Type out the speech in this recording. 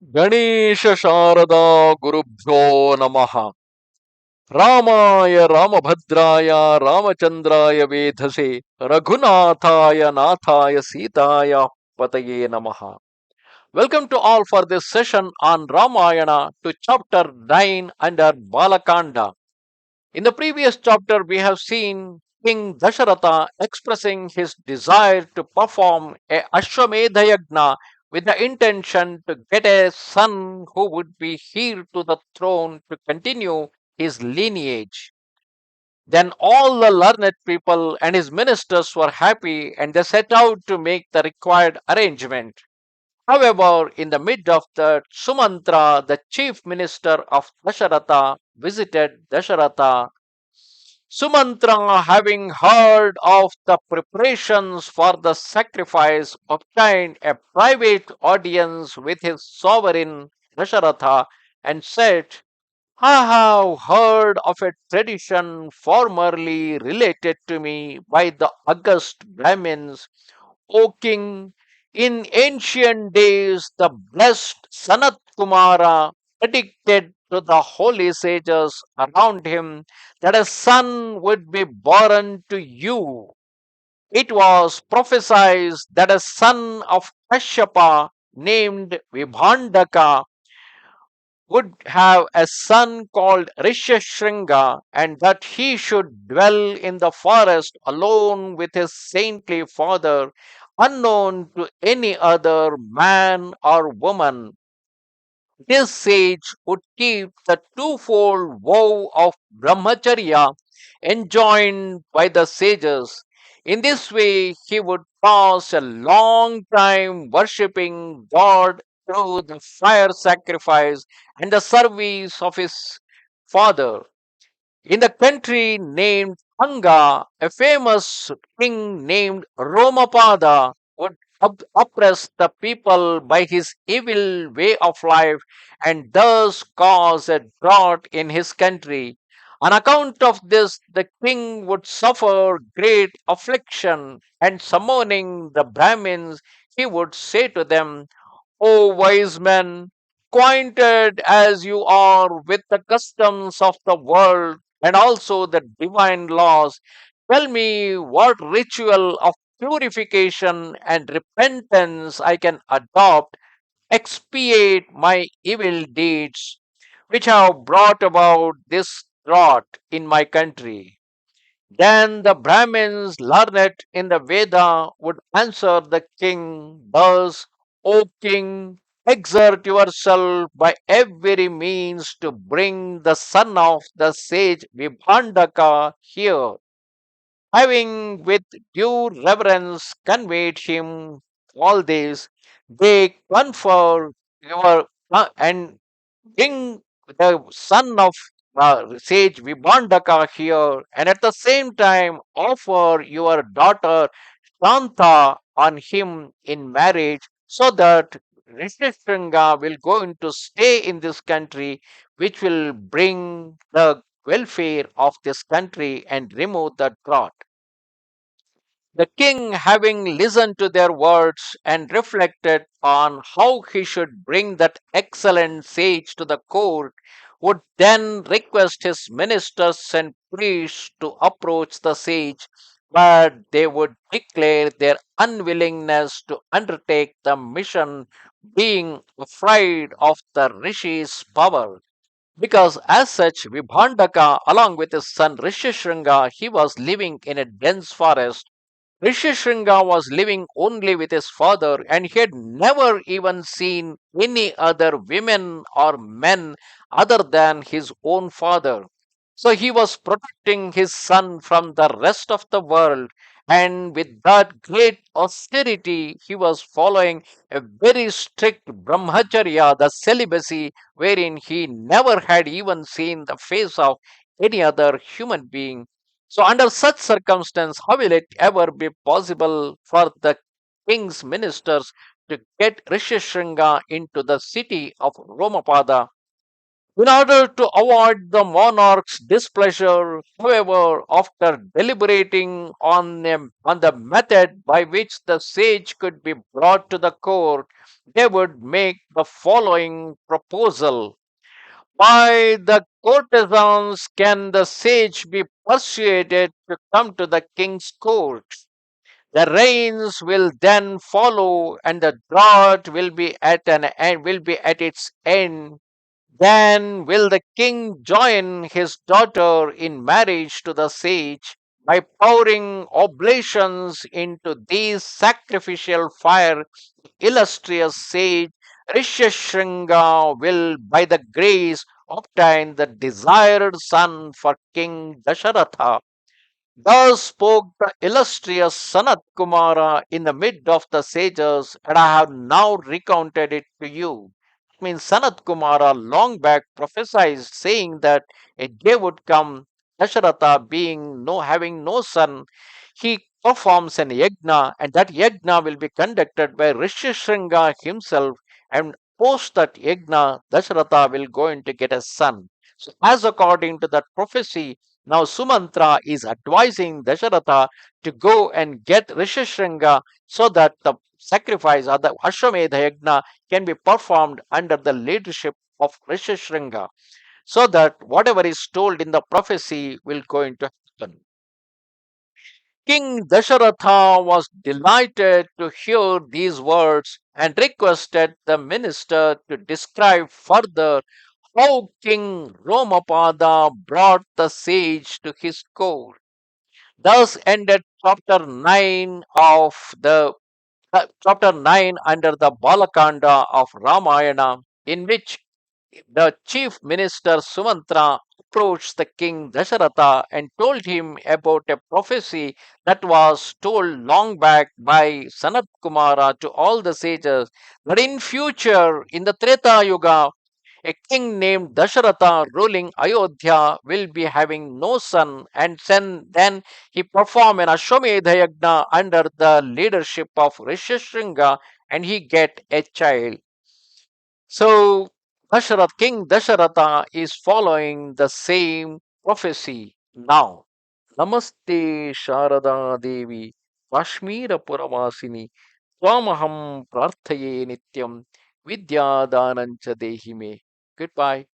गणेश शारदा गुरुभ्यो नमः। रामाय रामभद्राय रामचन्द्राय वेधसे रघुनाथाय नाथाय सीताय पतये नमः. Welcome to all for this session on Ramayana to chapter 9 under Bala Kanda. In the previous chapter, we have seen King Dasharatha expressing his desire to perform a Ashwamedha Yagna with the intention to get a son who would be heir to the throne to continue his lineage. Then all the learned people and his ministers were happy and they set out to make the required arrangement. However, in the mid of that, Sumantra, the chief minister of Dasharatha, visited Dasharatha. Sumantra, having heard of the preparations for the sacrifice, obtained a private audience with his sovereign Dasharatha and said, I have heard of a tradition formerly related to me by the august Brahmins. O king, in ancient days the blessed Sanat Kumara predicted to the holy sages around him that a son would be born to you. It was prophesied that a son of Kashyapa named Vibhandaka would have a son called Rishyasringa, and that he should dwell in the forest alone with his saintly father, unknown to any other man or woman. This sage would keep the twofold vow of brahmacharya enjoined by the sages. In this way, he would pass a long time worshipping God through the fire sacrifice and the service of his father. In the country named Anga, a famous king named Romapada would oppress the people by his evil way of life and thus cause a drought in his country. On account of this, the king would suffer great affliction, and summoning the Brahmins, he would say to them, O wise men, acquainted as you are with the customs of the world and also the divine laws, tell me what ritual of purification and repentance I can adopt, expiate my evil deeds, which have brought about this drought in my country. Then the Brahmins learned in the Veda would answer the king thus, O king, exert yourself by every means to bring the son of the sage Vibhandaka here. Having with due reverence conveyed him all this, they confer your and bring the son of sage Vibhandaka here, and at the same time offer your daughter Shanta on him in marriage, so that Rishyasringa will going to stay in this country, which will bring the welfare of this country and remove the drought. The king, having listened to their words and reflected on how he should bring that excellent sage to the court, would then request his ministers and priests to approach the sage, but they would declare their unwillingness to undertake the mission, being afraid of the rishi's power. Because as such, Vibhandaka, along with his son Rishyasringa, he was living in a dense forest. Rishyasringa was living only with his father, and he had never even seen any other women or men other than his own father. So he was protecting his son from the rest of the world, and with that great austerity, he was following a very strict brahmacharya, the celibacy, wherein he never had even seen the face of any other human being. So, under such circumstance, how will it ever be possible for the king's ministers to get Rishyasringa into the city of Romapada? In order to avoid the monarch's displeasure, however, after deliberating on the method by which the sage could be brought to the court, they would make the following proposal. By the courtesans can the sage be persuaded to come to the king's court. The rains will then follow, and the drought will be at an end, will be at its end. Then will the king join his daughter in marriage to the sage by pouring oblations into these sacrificial fire. Illustrious sage Rishyasringa will, by the grace, obtain the desired son for King Dasharatha. Thus spoke the illustrious Sanat Kumara in the midst of the sages, and I have now recounted it to you. It means Sanat Kumara long back prophesied, saying that a day would come, Dasharatha being no having no son, he performs an yagna, and that yagna will be conducted by Rishyasringa himself, and post that yagna, Dasharatha will going to get a son. So, as according to that prophecy, now Sumantra is advising Dasharatha to go and get Rishyasringa so that the sacrifice or the Ashwamedha Yagna can be performed under the leadership of Rishyasringa, so that whatever is told in the prophecy will going to happen. King Dasharatha was delighted to hear these words and requested the minister to describe further how King Romapada brought the sage to his court. Thus ended chapter 9 of the chapter 9 under the Bala Kanda of Ramayana, in which the chief minister Sumantra approached the king Dasharatha and told him about a prophecy that was told long back by Sanat Kumara to all the sages, that in future, in the Treta Yuga, a king named Dasharatha ruling Ayodhya will be having no son, and then he perform an Ashwamedha Yagna under the leadership of Rishyasringa, and he get a child. So King Dasharatha is following the same prophecy now. Namaste Sharada Devi Kashmira Puravasini Swamaham Prarthaye Nityam Vidya Danancha Dehime. Goodbye.